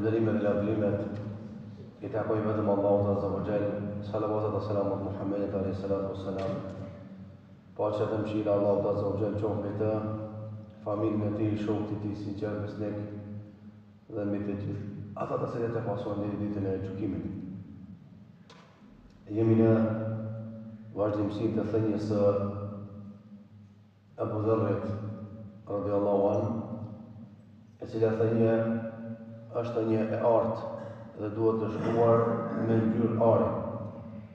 Falënderimet dhe lavdrimet i takojnë vetëm Allahut Azza wa Jall. Salavatet dhe selamat Muhammedit alayhi salatu wassalam. Paqja dhe mëshira e Allahut Azza wa Jall qoftë mbi të, familjen e tij, shokët e tij sinqert besnik dhe mbi të gjithë ata të cilët e pasojnë deri ditën e gjykimit. Jemi në vazhdimsinë të thënies së Abu Dharrit radhiyallahu anhu, e cila thënie është një e artë dhe duhet të shkruar me ngjyrë ari,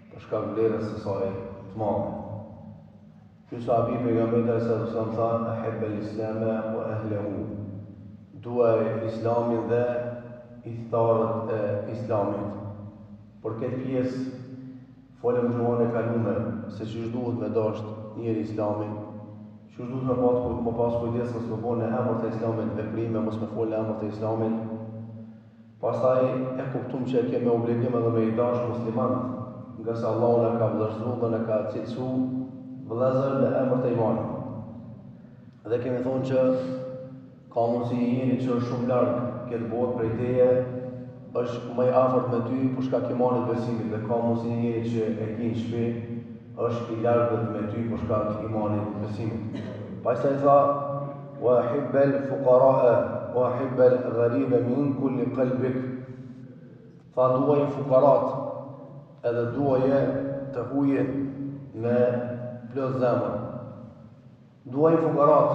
për shkak vlerës së saj të madhe. Ky sahabi pejgamberit sallallahu alaihi wasallam tha: "Ahibba al-islama wa ahlihi", duaj islamin dhe idhtarët e islamit. Por këtë pjesë folëm gjuhën e kaluar se ç'është duhet me dasht njëri islamin, ç'është duhet me pas kujdes mos me bënë në emër të islamit veprime, mos me folë në emër të islamit. Pastaj e kuptum që kemi obligim edhe me i dash muslimanët, nga se Allahu na ka vëllëzuar dhe na ka cilësu vëllezër në emër të imanit. Dhe kemi thonë që ka mundësi njëri që është shumë larg këtë botë prej teje, është më i afërt me ty për shkak të imanit besimit, dhe ka mundësi njëri që e ke në shtëpi është i largët me ty për shkak të imanit besimit. Pastaj tha: "Wa hibbal fuqara'a wa hibbal ghariba min kulli qalbik", tha duaje fukarat edhe duaje të hujen me plot zemër. Duaje fukarat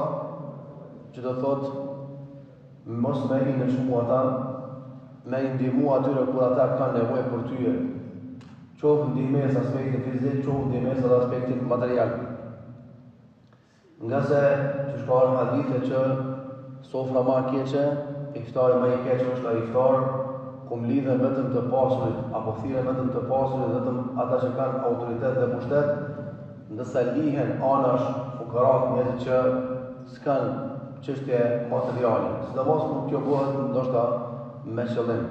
që do thot mos me i nëshmu ata, me i ndihmu atyre kur ata kanë nevojë për tyje, qoftë ndihmes aspektin fizik, qoftë ndihmes edhe aspektin material. Nga se që shkarë në hadithe që sofra ma keqe, iftari ma i keqe është a iftar ku mlidhen vetëm të pasurit, apo thirren vetëm të pasurit, vetëm ata që kanë autoritet dhe pushtet, ndërsa lihen anash fukarat, njerëz që s'kan çështje materiale. Sidomos kur kjo bëhet ndoshta me qëllim.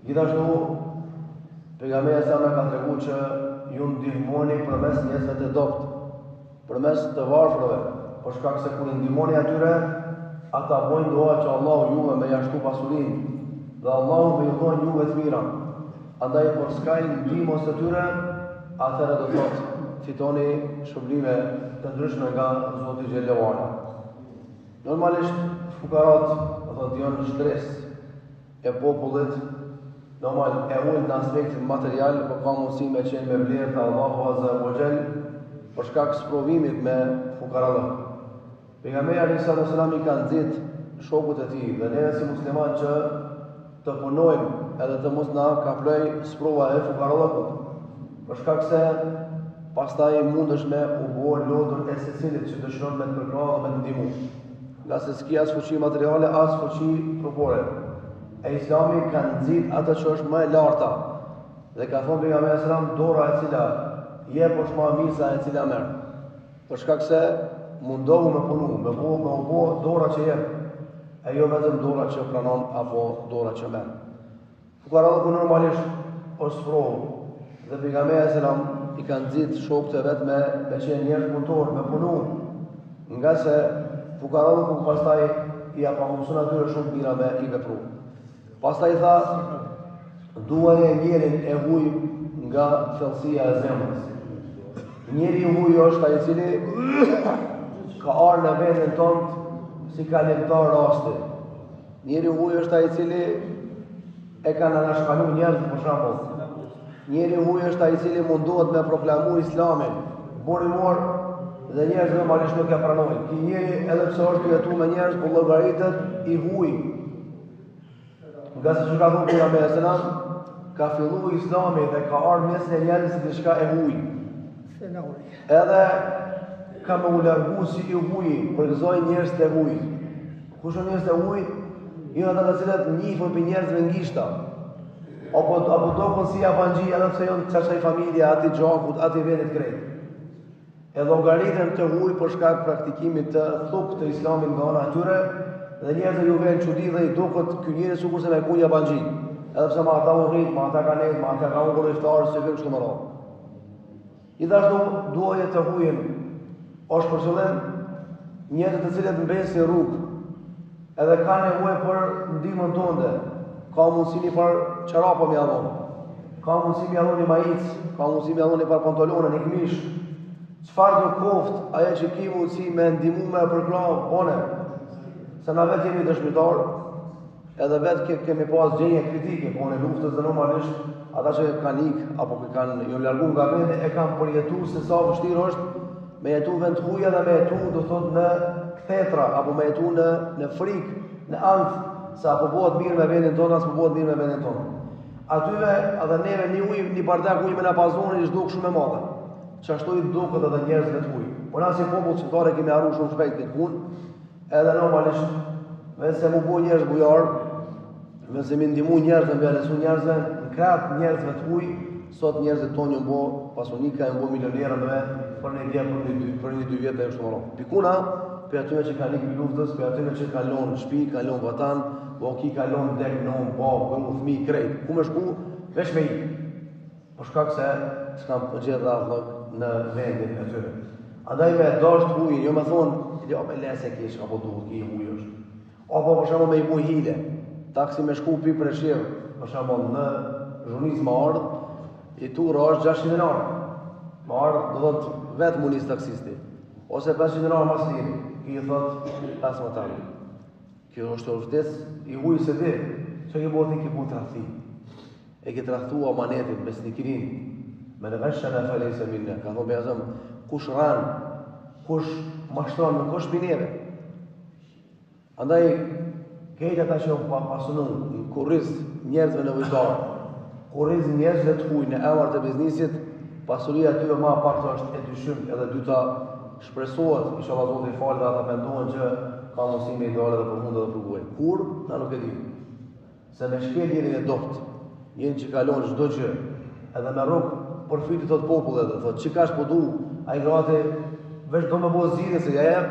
Gjithashtu pejgamberi sa më ka treguar që ju ndihmoni përmes njerëzve të dobët, përmes të varfërve, për shkak se kur i ndihmoni atyre, ata bojnë dua që Allahu juve me jashtu pasurinë dhe Allahu me ju thonë juve të mira. Andaj por s'ka ndihmos të tyre, atëherë do thotë fitoni shpërblime të ndryshme nga Zoti xhallahu ala. Normalisht fukarat do thotë janë shtres e popullit, normal e ulën në aspektin material, por ka mundësi me qenë me vlerë të Allahu azza wa jall për shkak të sprovimit me fukarallë. Pejgamberi alayhi salatu wasallam i ka nxit shokut e tij dhe ne si musliman që të punojmë edhe të mos na kaploj sprova e fukarallëkut, për shkak se pastaj mundesh me u bë lodër e secilit që dëshiron me të kërkojë me të ndihmu. Nga se s'ki as fuqi materiale, as fuqi trupore. E Islami ka nxit atë që është më e larta. Dhe ka thonë pejgamberi sallallahu alajhi wasallam, dora e cila jep është më e mirë se e cila merr. Për shkak se mundohu me punu, me bo dora që jep, e jo vetëm dora që pranon apo dora që merr. Fukarallëku normalisht është sprovë, dhe pejgamberi sallallahu i ka nxit shokët e vet me qenë njerëz punëtor, me punu, nga se fukarallëku pastaj i apamundson atyre shumë mira me i vepru. Pastaj tha: "Duaje njerin e huj nga thellësia e zemrës." Njeri i huj është ai i cili ka ardhur në vendin tonë si kalimtar rasti. Njeri i huj është ai i cili e ka anashkaluar njerëz për shembull. Njeri i huj është ai i cili mundohet me proklamu islamin, burimor dhe njerëz normalisht nuk e pranojnë. Ky njeri edhe pse është jetu me njerëz, po llogaritet i huj. Nga se që ka thonë pejgamberi sallallahu alajhi wasallam, ka filluar Islami dhe ka ardhur mes e njerëzve si diçka e huj. Edhe ka më u largu si i huj, përgëzoj njerëz të huj. Kush janë njerëz të huj? Jo ata të cilët njihen për njerëzve ngishta. Apo dokon si avanxhi, edhe pse janë çfarë familje, aty gjakut, aty vendit krejt. E llogaritën të huj për shkak praktikimit të thukë të Islamit nga ana e tyre, dhe njerëzve ju vjen çudi dhe i duket ky njeri sikurse me kunja banxhi. Edhe pse ma ata u rrit, ma ata kanë net, ma ata kanë ngurë iftar, se vjen kështu më radh. Gjithashtu duaje të hujen është për qëllim njerëz të cilët mbesin rrugë, edhe kanë nevojë për ndihmën tonë, ka mundësi një par qarapa me adhon, ka mundësi me adhon një majic, ka mundësi me adhon një par pantolona, një këmish. Çfarë do koft, ajo që ki mundësi me ndihmu me përkra, bone. Se na vetë jemi dëshmitar, edhe vetë kemi pas gjenje kritike, po në luftës dhe normalisht, ata që kanë ikë, apo që kanë ju largu nga vende, e kanë përjetu se sa vështirë është me jetu vend huja dhe me jetu, do thot, në kthetra, apo me jetu në frikë, në angth, se apo bëhet mirë me vendin tonë, apo bëhet mirë me vendin tonë. Atyve, edhe neve një ujë, një bardak ujë me na pazoni, ishtë dukë shumë e madhe. Qashtu i dukët edhe njerëzve të ujë. Po na si popull shqiptare kemi harru shumë shpejt këtë punë, edhe normalisht, vetë se mu bo njerëz bujar, vetë se mi ndihmu njerëzve, me alesu njerëzve, në kratë njerëzve të ujë, sot njerëzve tonë ju bo pasunika, ju bo milionerë me për një dje, për një 2 vjetë e kështu më radhë. Pikuna, për atyve që kanë ikë luftës, për atyve që kalon shtëpi, kalon vatan, po ki kalon dek non, babë, gëllu, fëmijë, krejt. Ku me shku? Veç me ikë. Për shkak se s'kam përgjedh rrallëk në vendin e tyre. Andaj me dasht ujin, jo me thonë, jo me lese kesh, apo duhet ki ujë është. Apo për shembull me i buj hile. Taksi me shku pi preshir, për shembull në zhurnis më ardh, i tura është 600 dinar. Më ardh do thot vetë munis taksisti. Ose 500 dinar mas liri, ki i thot 15 tani. Kjo është vërtet i ujë se di, që ki boti ki bu tradhti. E ki tradhtu amanetin me snikirin, me në veshën e felej se minne, ka thonë bejazëm, kush ranë, kush mashtron, nuk është minere. Andaj, kejtë ata që pasunun, në kurriz njerëzve nevojtarë, kurriz njerëzve të huj në emar të biznisit, pasuria tyve ma pak të është e dyshym, edhe dyta shpresohet, isha Allah Zotë i falë dhe ata mendohen që ka mësime ideale dhe për mundë dhe përguaj. Kur? Na nuk e di. Se me shkel jerin e dopt, jerin që kalon çdo gjë, edhe me rrugë përfitit të popullet dhe thot, që ka shpodu, a i grate, veç do me bo zhjithë se ja jep,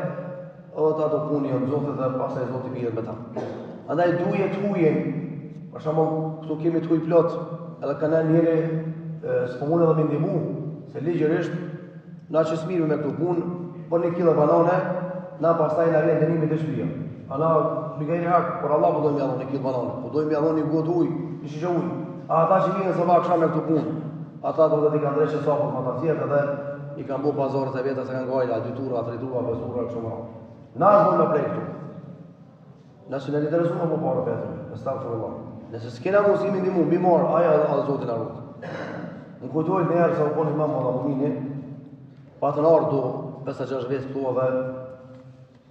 edhe ta do puni jo në zote dhe pasaj Zotë i mirët me ta. Andaj duje të hujen, për shembull këtu kemi të huj plot, edhe ka në njëri s'po mund edhe me ndihmu, se ligjërisht, na që s'mirë me këtu punë, për 1 kilo banane, na pastaj na vjen dënimi të shtëpia. Ana nuk e hak, por Allah po do më jallon 1 kilo banane, po do më jallon 1 gotë ujë, një shishe ujë. A ata që vinë se vakë me këtu punë, ata do të kanë drejtë sa për fantazia edhe i kanë bu pazarët e veta se kanë gajla 2 tura, 3 tura, 5 tura kështu më radh. Na zon me prej këtu. Nacionalitetin më parë vetë, astagfirullah. Nëse s'kena mundësi ndihmu, mbi marr, aja Zoti na rut. Në kujtoj në herë sa u poni Imam Allamini, pa të ardhu 5-6 vjet këtu edhe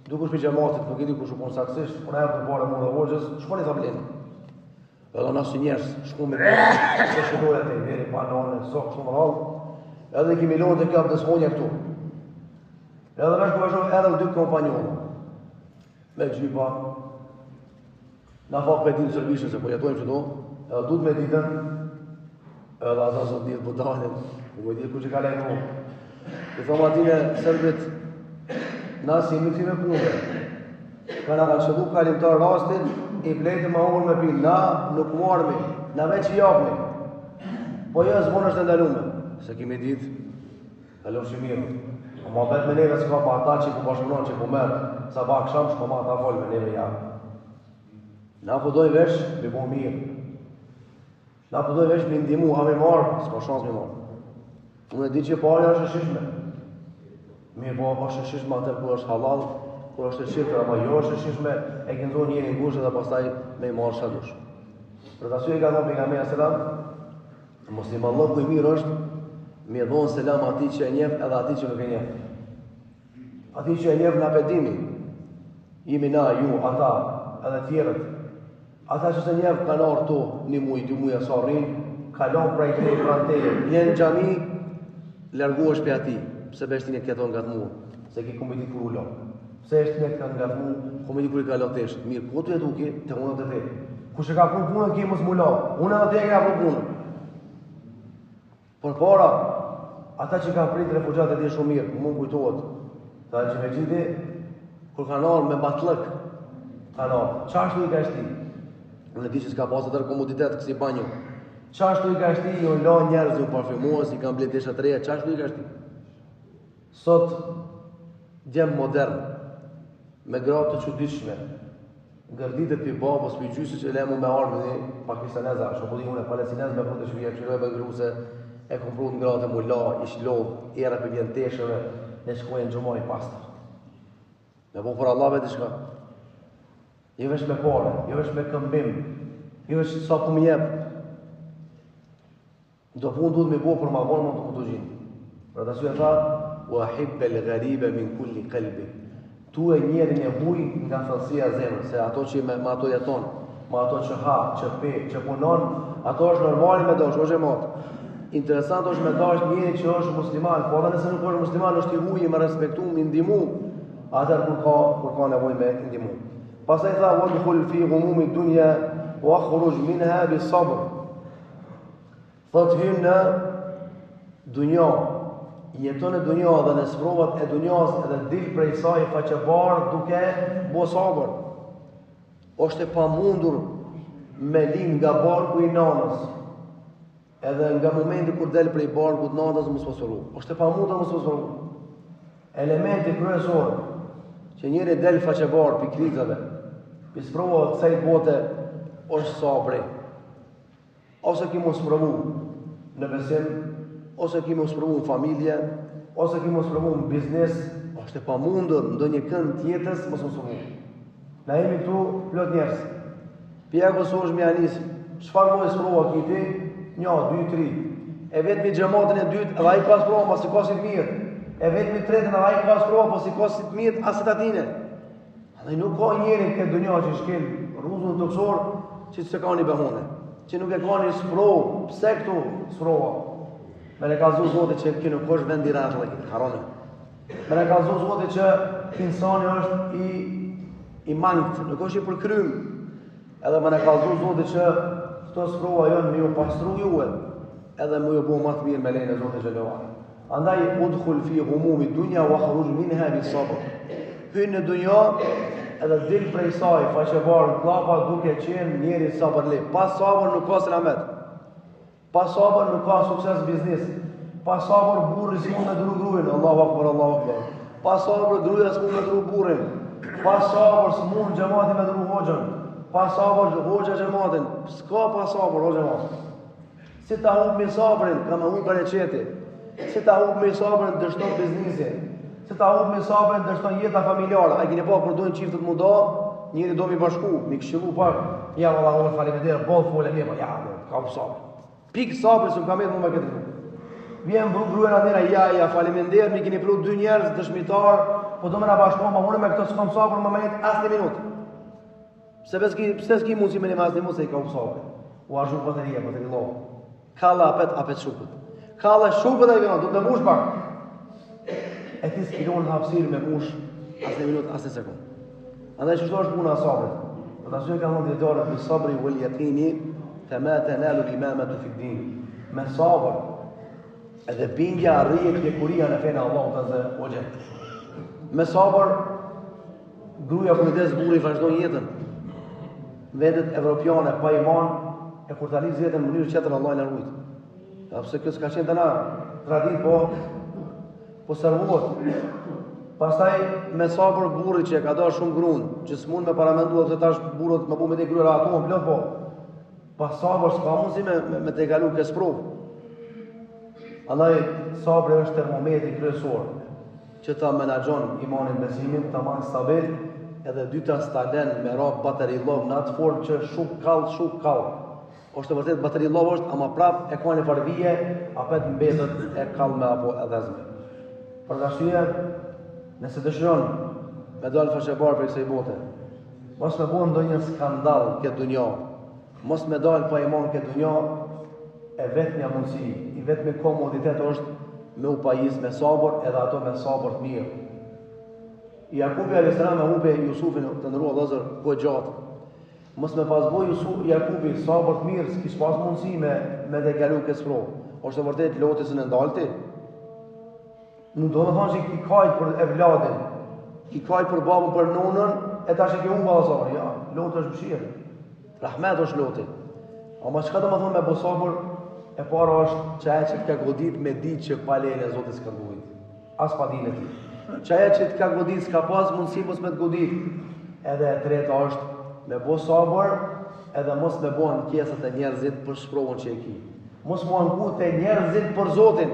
duke shpi xhamatit, nuk e di kush u pun saksisht, por ajo të parë mua dhe hoxhës, shkoni ta blenë. Edhe na si njerëz, shku me se shkoja te deri banane, sok shumë rrallë. Edhe kemi lënë të kap të sonja këtu. Edhe vesh ku vazhdon edhe 2 kompanjonë. Me xhipa. Na fa për ditë servishën se po jetojmë këtu, edhe duhet me ditën, edhe ata sot ditë po dalin, nuk e di kush e ka lajmu. I thomë atine serbit, na si jemi këtu me punëve. Ka na kanë shëdu kalimtar rastin, i blejtë ma umër me pinë, na nuk marmi, na veç i japni. Po jo, zvonë është ndalume, se kemi ditë, kalon që mirë. O ma bet me neve s'ka pa ata që ku bashkëpunon që ku merë, sa ba kësham shko ma ata folë me neve jam. Na po doj vesh, me bo mirë. Na po doj vesh me ndimu, ha me marë, s'ka shans me marë. Unë e di që pari është e shishme. Mirë po është e shishme atër kur është halal, kur është e shifër, ama jo është e shishme, e këndon njëri në gushë dhe pastaj me i marë shadush. Për të asyri ka thonë pejgamberi selam, muslimallahu i mirë është me dhonë selam ati që e njef edhe ati që nuk e njef. Ati që e njef në apetimi, jemi na, ju, ata, edhe tjerët. Ata që se njef kanë arë to, 1 muj, 2 muj, sa rrinë, kalon prej te, pranteje, vjen në gjami, largu është për ati, pse beshtin e keton nga të mu, se ki komiti kur u lo. Pse është një kanë nga të mu, komiti kur i ka lo tesh, mirë, po të e duke, të unë të te. Kush e ka punë punën, ki mos mu lo, unë edhe te e ka punë punën. Por para, ata që kanë prit refugjat e di shumë mirë, mund kujtohet, ta që me gjithi, kur kanë arë me batlëk, kanë arë, qashtu i ka shti? Unë e di që s'ka pasë tërë komoditet kësi banjo. Qashtu i ka shti, ju në la njerëz, ju parfumos, i kanë blet desha të reja, qashtu i ka shti? Sot, djemë modern, me gratë të qudishme, Gërditet për babës, për gjysë që lemu me ardhë dhe pakistaneza, shokulli unë e palestinez me prutë shvija, këshiroj me gruse, e kom prut në gratë e mulla, ish lodhë, era për vjen teshëve, ne shkojnë gjumaj pastër. Me po për Allah veti shka. Jo vesh me pare, jo vesh me këmbim, jo vesh sa ku më jep. Do punë duhet me bo për ma vonë, më të këtu gjinë. Për të asyë e tha, wa hibbe l'garibe min kulli qalbi. Tu e njerin e huj nga thellësia e zemrës, se ato që me ato jeton, me ato që ha, që pe, që punon, ato është normal me dash, është e matë. Interesant është me dash njeri që është musliman, po edhe nëse nuk është musliman, është i huj, me respektu, me ndimu, atër kur ka nevoj me ndimu. Pastaj tha, wadkhul fi ghumumi dunya wa khruj minha bi sabr. Thot hyn në dunja, jeton e dunja dhe në sprovat e dunjas edhe dil prej saj faqebar duke bo sabër. Është e pamundur me lin nga barku i nanës, edhe nga momenti kur del prej barkut nanës mos pasuru. Është e pamundur mos pasuru. Elementi kryesor që njëri del faqebar pi krizave, pi sprova të kësaj bote është sabri. Ose ki mos provu në besim, ose ki mos provu në familje, ose ki mos provu në biznes, është e pamundur ndonjë kënd tjetës mos provu. Na jemi këtu plot njerëz. Pjekës është me anis, çfarë mos prova kiti? 1, 2, 3. E vetëm xhamatin e dytë, edhe ai ka prova, pasi ka si të mirë. E vetëm tretën, edhe ai ka prova, pasi ka si të mirë as tatine. Ai nuk ka njëri këtë dunjë që shkel rruzën toksor që se ka një behone, që nuk e ka një sprovë, pse këtu sprova? Me ne ka zhu Zotit që kjo nuk është vend i ratë dhe këtë, harone. Me ne ka zhu Zotit që insani është i mangët, nuk është i përkrym. Edhe me ne ka zhu Zotit që këto sprova janë me ju pastru juve, edhe me ju bo më të mirë me lejnë e Zotit Gjellohan. Andaj, udkhul fi ghumumi dunya wa khruj minha bi sabr. Hynë në dunja, edhe dil prej saj, faqebar, klapa duke qenë njeri sabërli. Pas sabër nuk ka selamet. Pas sabër nuk ka sukses biznes. Pas sabër burri s'mund me dru gruin. Allahu akbar, Allahu akbar. Pas sabër gruja s'mund me dru burrin. Pas sabër s'mund xhamati me dru hoxhën. Pas sabër hoxha xhamatin. S'ka pas sabër o xhamat. Si ta humb me sabrin, ka me humb bereqeti. Si ta humb me sabrin, dështon biznesi. Si ta humb me sabrin, dështon jeta familjare. Ai keni pa kur duhen çiftet muda, njëri do mi bashku, mi këshillu pak. Ja valla, unë faleminderit, boll fole mirë, ja, ka sabër. Pik sabër se më kam më këtë. Vjen gruën atëra, ja faleminderit, mi keni pru 2 njerëz dëshmitar, po do më na bashkojmë, ma unë me këto s'kam sabër, më malet as 1 minutë. Pse s'ki mundsi me namaz, mos e ka sabër. U azhu bateria, Allah. Kalla apet shukët. Kalla shukët ai vjen, do të mbush pak. E ti s'kilon hapësirë me mbush as 1 minutë, as 1 sekondë. Andaj çdo është puna e sabrit. Do ta shojë kanë ndërtuar me sabri wal yaqini. Kama tanalu al-imamatu fi ad-din. Me sabër edhe bindja arrihet te kuria në fenë Allahut azza wa jall. Me sabër gruaja kujdes burri vazhdon jetën. Vendet evropiane pa iman e kur tani jetën në mënyrë tjetër Allah na ruaj. Sepse kjo s'ka qenë tani tradit po servohet. Pastaj me sabër burri që ka dashur shumë gruan, që s'mund me paramenduar se tash burrot më bu me te gruaja ato plot po. Pas sabër s'ka mundësi me te kalu kësë provë. Andaj, sabri është termometi kryesor, që ta menaxhon imanin besimin, ta manë stabil, edhe dyta stalen me rap bateri lov në atë formë që shuk kallë. Është të vërtet bateri lov është, ama prap e ka një farvije, apet mbetet e kallme apo edhezme. Për dashje, nëse dëshiron me dalë faqebar për kësaj bote, mos me bën ndonjë skandal këtë dunja, mos me dalë pa iman këtë dunja, e vetmja mundësi, i vetmi komoditet është me u pajis me sabër, edhe ato me sabër të mirë. Jakubi a.s. me hupe Jusufin të ndërrua dhezër ko gjatë. Mos me pasboj Jakubi sabër të mirë, s'kish pas mundësi me dhe kalu kësë provë. Është e vërtet lotës në ndalti. Nuk do të thonë që ki kajt për evladin, ki kajt për babën për nonën, e ta që ki unë valazar. Ja, lotë është mëshirë. Rahmet është loti. Ama çka do të thonë me bosabër, e para është çaja që të ka godit me ditë që pa lejen e Zotit s'ka godit. As pa dinë ti. Çaja që të ka godit s'ka pas mundësi mos me të godit. Edhe e treta është me bo sabër edhe mos me bo ankesat e njerëzit për shprovën që e ki. Mos mu anku të njerëzit për Zotin.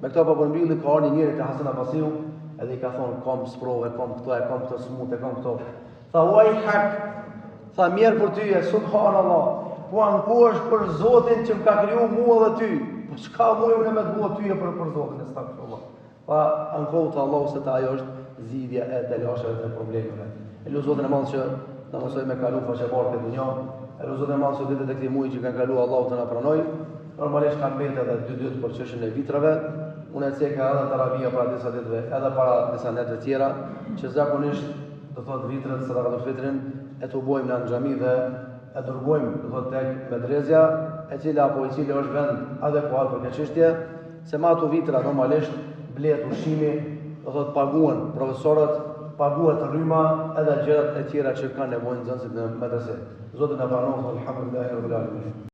Me këta për përmbylli ka arë një njëri të Hasan Abasiu edhe i ka thonë kam sprove, kam këto smute, kam këto. Tha uaj hak, tha mirë për ty e subhanallah, po anku është për Zotin që më ka kriju mua dhe ty. Po çka mu e me të bua ty e për Zotin e stakfirullah. Tha ankohu të Allah se ta ajo është zgjidhja e delasheve të problemeve. E lu Zotin e madh që na mësoj me kalu faqebarë këtë dunja. E lu Zotin e madh që ditët e këtij muaji që kanë kaluar Allahu të na pranoj. Normalisht kanë mbetë edhe 2 ditë për çështjen e vitrave. Unë e ceka edhe taravia para disa ditëve, edhe para disa netëve tjera, që zakonisht do thotë vitrat sadakatul fitrin e të bojmë në xhami dhe e dërgojmë do thotë tek medrezja, e cila është vend adekuat për këtë çështje, se me ato vitra normalisht blehet ushqimi, do thotë paguhen profesorët, paguhet rryma edhe gjërat e tjera që kanë nevojë nxënësit në medrese. Zoti na pranon, alhamdulillahi rabbil alamin.